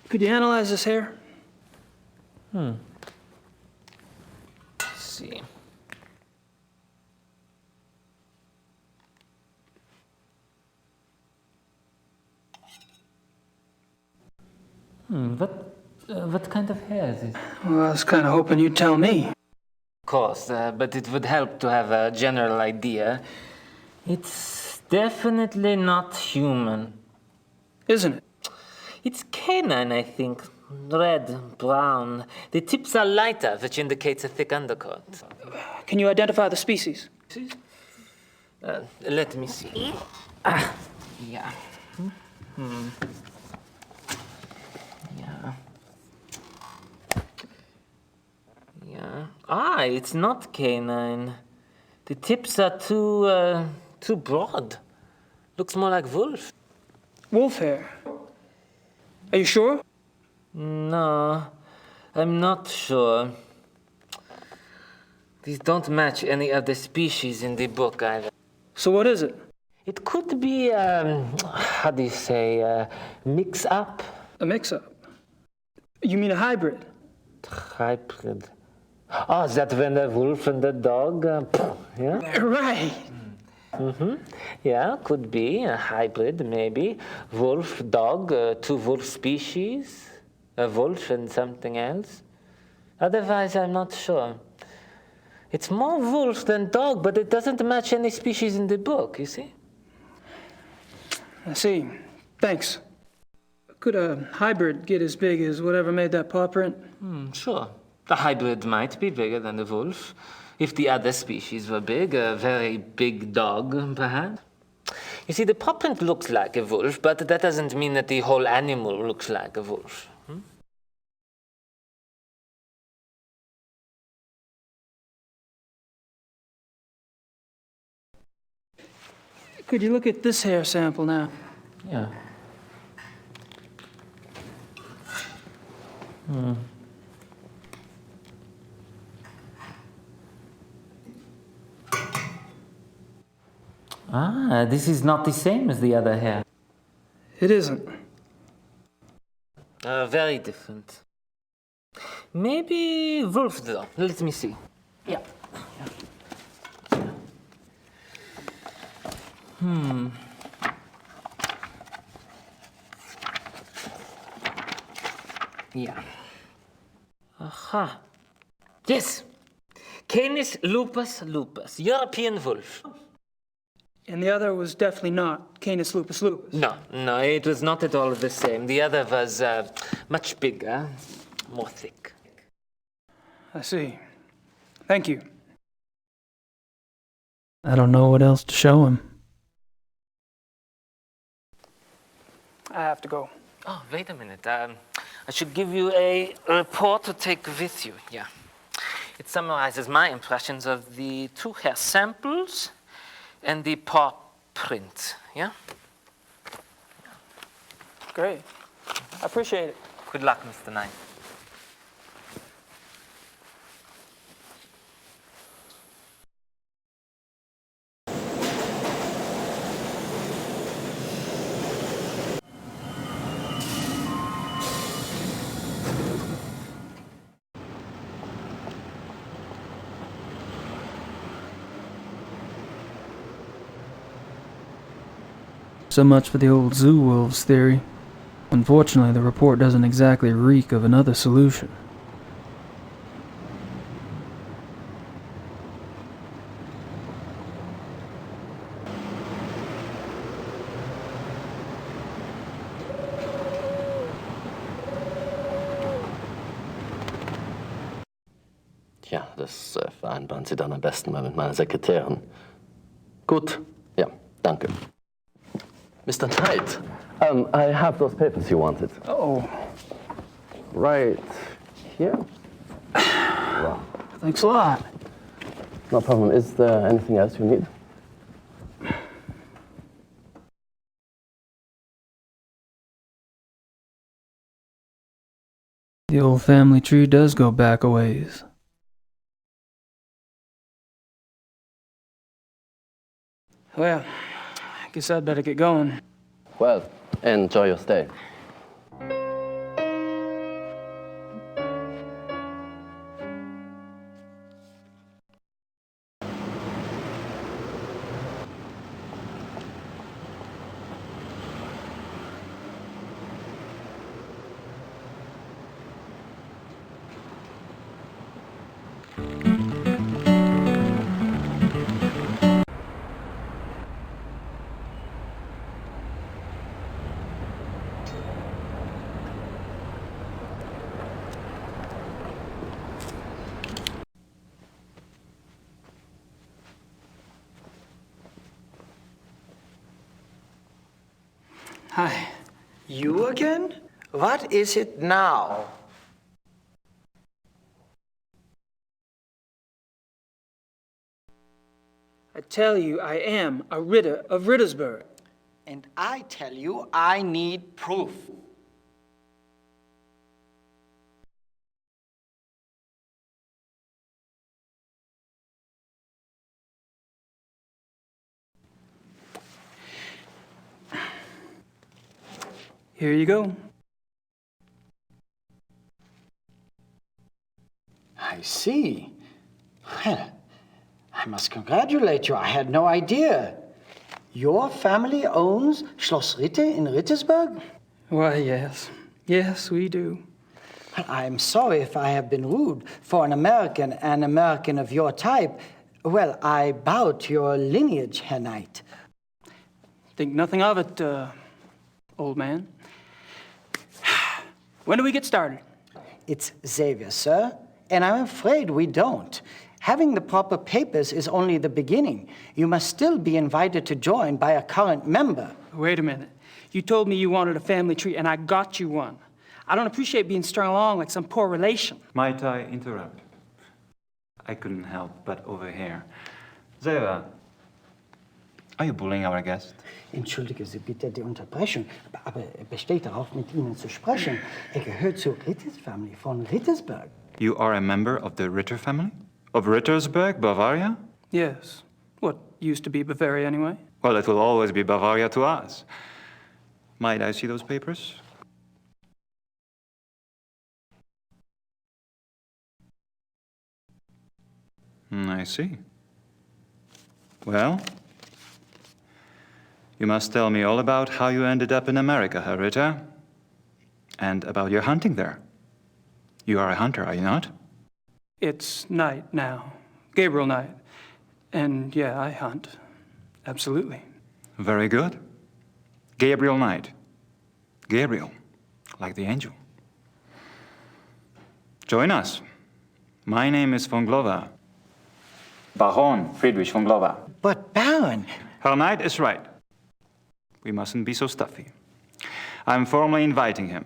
Could you analyze this hair? Let's see. What kind of hair is it? Well, I was kind of hoping you'd tell me. Of course, but it would help to have a general idea. It's definitely not human. Isn't it? It's canine, I think. Red, brown. The tips are lighter, which indicates a thick undercoat. Can you identify the species? Let me see. Yeah. Yeah. Yeah. It's not canine. The tips are too broad. Looks more like wolf. Wolf hair. Are you sure? No, I'm not sure. These don't match any of the species in the book either. So what is it? It could be, how do you say, mix-up? A mix-up? You mean a hybrid? Hybrid. Oh, is that when the wolf and the dog, yeah? Right. Yeah, could be a hybrid, maybe. Wolf, dog, two wolf species. A wolf and something else. Otherwise, I'm not sure. It's more wolf than dog, but it doesn't match any species in the book, you see? I see. Thanks. Could a hybrid get as big as whatever made that paw print? Sure. The hybrid might be bigger than the wolf. If the other species were big, a very big dog, perhaps. You see, the paw print looks like a wolf, but that doesn't mean that the whole animal looks like a wolf. Could you look at this hair sample now? Yeah. This is not the same as the other hair. It isn't. Very different. Maybe wolf, though. Let me see. Yeah. Yeah. Aha. Yes. Canis lupus lupus, European wolf. And the other was definitely not Canis lupus lupus. No, it was not at all the same. The other was much bigger, more thick. I see. Thank you. I don't know what else to show him. I have to go. Oh, wait a minute. I should give you a report to take with you. Yeah. It summarizes my impressions of the two hair samples and the paw print. Yeah? Great. I appreciate it. Good luck, Mr. Knight. So much for the old zoo wolves theory. Unfortunately, the report doesn't exactly reek of another solution. Tja, das vereinbaren Sie dann am besten mal mit meiner Sekretärin. Gut, ja, danke. Mr. Knight, I have those papers you wanted. Oh. Right here? Wow. Thanks a lot. No problem. Is there anything else you need? The old family tree does go back a ways. Well, I guess I'd better get going. Well, enjoy your stay. Hi. You again? What is it now? I tell you, I am a Ritter of Rittersberg. And I tell you, I need proof. Here you go. I see. Well, I must congratulate you. I had no idea. Your family owns Schloss Ritte in Rittersberg? Why, yes. Yes, we do. Well, I'm sorry if I have been rude. For an American of your type, well, I bow to your lineage, Herr Knight. Think nothing of it, old man. When do we get started? It's Xavier, sir, and I'm afraid we don't. Having the proper papers is only the beginning. You must still be invited to join by a current member. Wait a minute. You told me you wanted a family tree, and I got you one. I don't appreciate being strung along like some poor relation. Might I interrupt? I couldn't help but overhear. Sarah, are you bullying our guest? Entschuldige Sie bitte die Unterbrechung, aber er besteht darauf, mit Ihnen zu sprechen. Er gehört zur Ritters Family von Rittersberg. You are a member of the Ritter family? Of Rittersberg, Bavaria? Yes. What used to be Bavaria, anyway. Well, it will always be Bavaria to us. Might I see those papers? I see. Well, you must tell me all about how you ended up in America, Herr Ritter, and about your hunting there. You are a hunter, are you not? It's Knight now. Gabriel Knight. And yeah, I hunt. Absolutely. Very good. Gabriel Knight. Gabriel, like the angel. Join us. My name is von Glover. Baron Friedrich von Glover. But Baron... Herr Knight is right. We mustn't be so stuffy. I'm formally inviting him.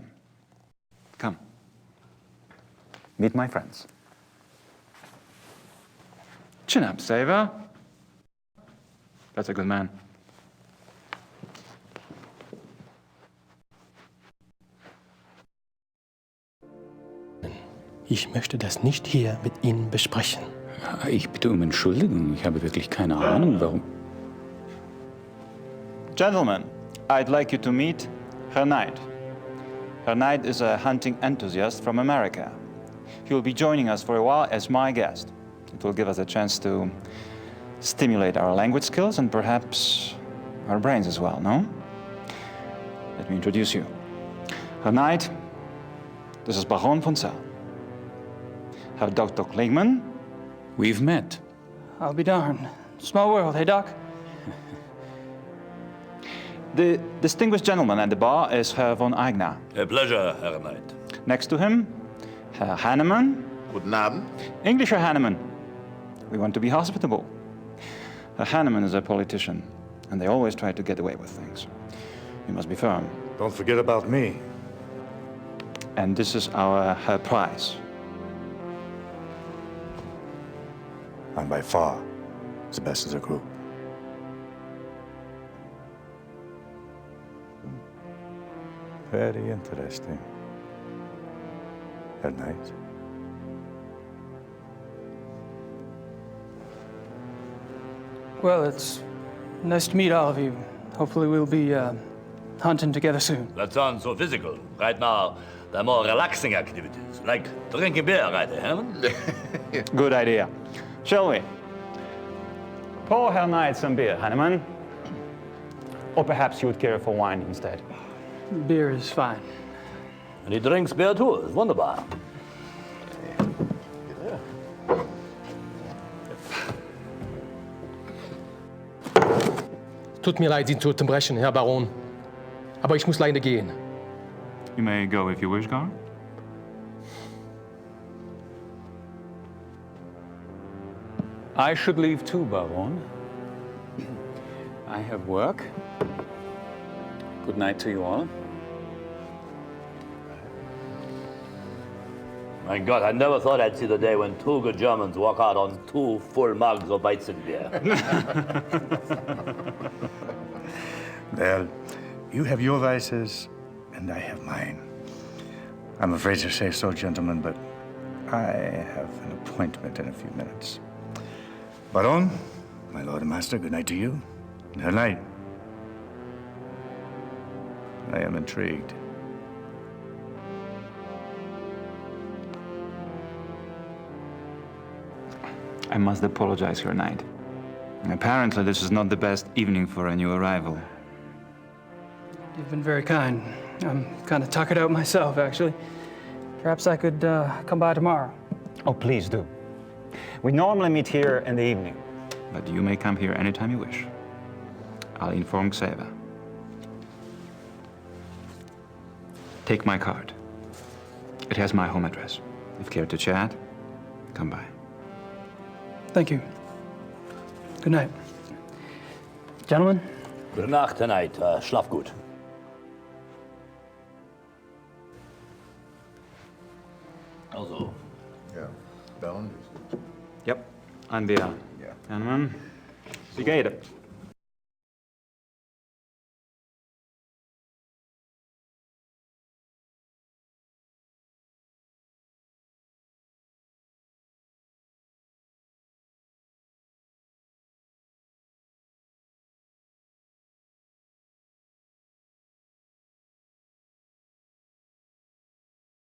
Come. Meet my friends. Chin up, Saver. That's a good man. Ich möchte das nicht hier mit Ihnen besprechen. Ich bitte um Entschuldigung. Ich habe wirklich keine Ahnung, warum. Gentlemen, I'd like you to meet Herr Knight. Herr Knight is a hunting enthusiast from America. He will be joining us for a while as my guest. It will give us a chance to stimulate our language skills and perhaps our brains as well, no? Let me introduce you. Herr Knight, this is Baron von Zell. Herr Dr. Klingman. We've met. I'll be darned. Small world, hey, Doc? The distinguished gentleman at the bar is Herr von Eigner. A pleasure, Herr Knight. Next to him, Herr Hannemann. Guten Abend. English Herr Hannemann. We want to be hospitable. Herr Hannemann is a politician, and they always try to get away with things. You must be firm. Don't forget about me. And this is our Herr Price. I'm by far the best of the group. Very interesting. Herr Knight. Well, it's nice to meet all of you. Hopefully we'll be hunting together soon. That sounds so physical. Right now, there are more relaxing activities, like drinking beer, right, Herman? Good idea. Shall we? Pour Herr Knight some beer, Hannemann. Or perhaps you would care for wine instead. Beer is fine. And he drinks beer too. It's wunderbar. Tut mir leid, Sie zu unterbrechen, Herr Baron. Aber ich muss leider gehen. You may go if you wish, Gar. I should leave too, Baron. I have work. Good night to you all. My God, I never thought I'd see the day when two good Germans walk out on 2 full mugs of Weizenbier. Well, you have your vices, and I have mine. I'm afraid to say so, gentlemen, but I have an appointment in a few minutes. Baron, my lord and master, good night to you. Good night. I am intrigued. I must apologize, Herr Knight. Apparently, this is not the best evening for a new arrival. You've been very kind. I'm kind of tuckered out myself, actually. Perhaps I could come by tomorrow. Oh, please do. We normally meet here in the evening, but you may come here anytime you wish. I'll inform Xaver. Take my card. It has my home address. If care to chat, come by. Thank you. Good night. Gentlemen? Gute Nacht, Herr Knight. Schlaf gut. Also. Ja, Baron. Yep, I'm der Hannemann. Wie geht es?